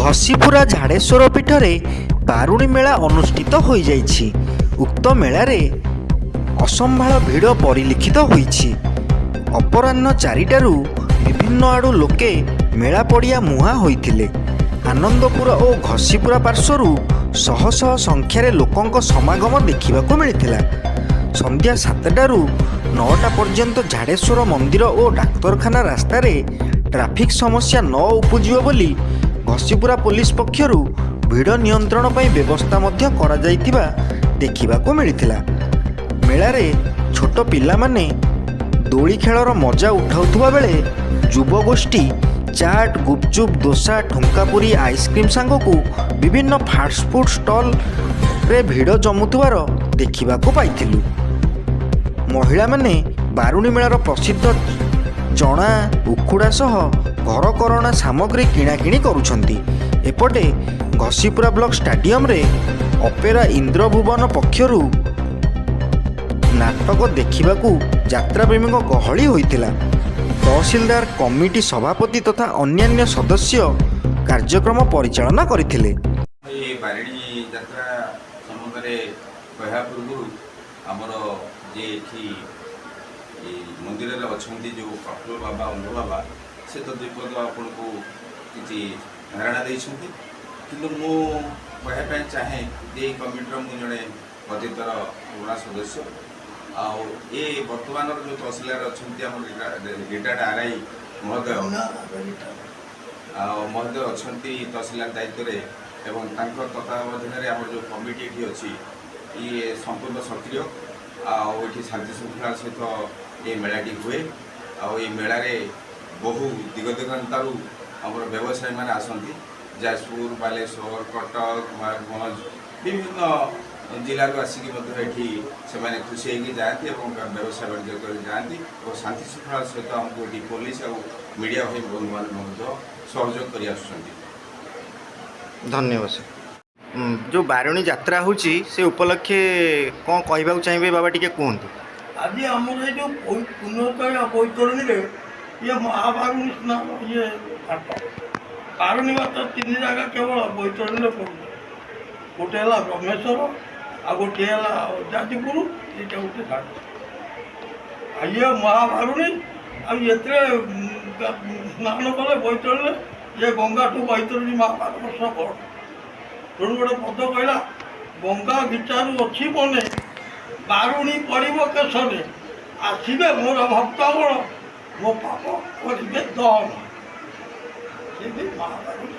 घसीपुरा झाड़ेश्वर पीठरे बारुणी मेला अनुष्ठित हो जाइछि। उक्त मेलारे असंभाळ भिड़ परिलिखित होइछि। अपराह्न 4टारू विभिन्न आड़ू लोके मेला पड़िया मुहां होइथिले। आनंदपुर और घसीपुरा पार्श्वरू शह शह संख्यार लोकंक समागम देखा मिलता। संध्या 7टारू 9टा पर्यंत झाड़ेश्वर मंदिर और डाक्तरखाना रास्तार ट्राफिक समस्या न उपजिव बोली घसीपुरा पुलिस पक्षरु भिड़ नियंत्रण पर व्यवस्था देखा मिलता। मेलारे छोट पिला माने दोली खेलर मजा उठाउथुबा बेले युवगोष्ठी चाट गुपचुप दोसा ठुंकापुरी आइसक्रीम सांगकू विभिन्न फास्टफुड स्टल रे भिड़ जमुथुबार देखा पाइथिलु। महिला माने बारुणी मेलार प्रसिद्ध चना उखुड़ा सह घरकरणा सामग्री किणाकिणी करुछंती। एपटे घसीपुरा ब्लॉक स्टाडियम रे अपेरा इंद्रभुवन पक्षरु नाटक देखिबाकू यात्राप्रेमी गहली होइतिला। तहसीलदार कमिटी सभापति तथा अन्यान्य सदस्य कार्यक्रम परिचालना करथिले। बारिणी यात्रा संबंधे कहया पूर्व आमर जे मंदिर अच्छा जो कपिल बाबा अंध बाबा से तो द्विपद आपन को किसी धारणा देते कि मुझे चाहे जे कमिटर मुझे जड़े कथितर पुराना सदस्य ये बर्तमान जो तहसीलदार अच्छा रिटायर्ड आरआई महोदय महोदय अच्छा तहसीलदार दायित्व एवं तत्वावधान आम जो कमिटी ये अच्छी ये संपूर्ण सक्रिय आठी शांति श्रृंखला सहित ये मेलाटी हुए ये मेलारे बहु दिग दिगंतारू आम व्यवसायी मैंने आसती जाजपुर बालेश्वर कटक मयूरभंज विभिन्न जिलू आसिकी से खुशी होगी जाती व्यवसाय वाणिज्य कर जाती और शांति श्रृंखला सहित आमको ये पुलिस और मीडिया भाई बंधु मैंने सहयोग कर धन्यवाद सर। जो बारुणी यात्रा होची से उपलक्षे कौन कहवा चाहिए बाबा टी कहतु। आज आमर ये जो पुनर्तया बैतरणी ये महाबारुणी स्नान ये घाट बारुणी घाट 3 जगह केवल बैतरणी पड़े गोटे है ब्रह्मेश्वर आ गोटे है जातिपुर ये गोटे घाट ये महाबारुणी आते स्नान कले बैतरणी ये गंगा ठू बैतरणी महाबार बड़ तेणु गोटे पद कहला गंगा विचारू अच्छी मने बारुणी पड़ो केशने आसबे मोर भक्तगण मो पाप करेंगे दहन से महाबारुणी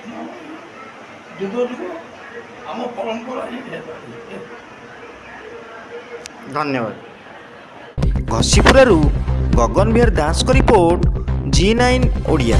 जुग जुग आम परंपरा ही। धन्यवाद। घसीपुरारू गगन बिहार दास को रिपोर्ट G9 ओडिया।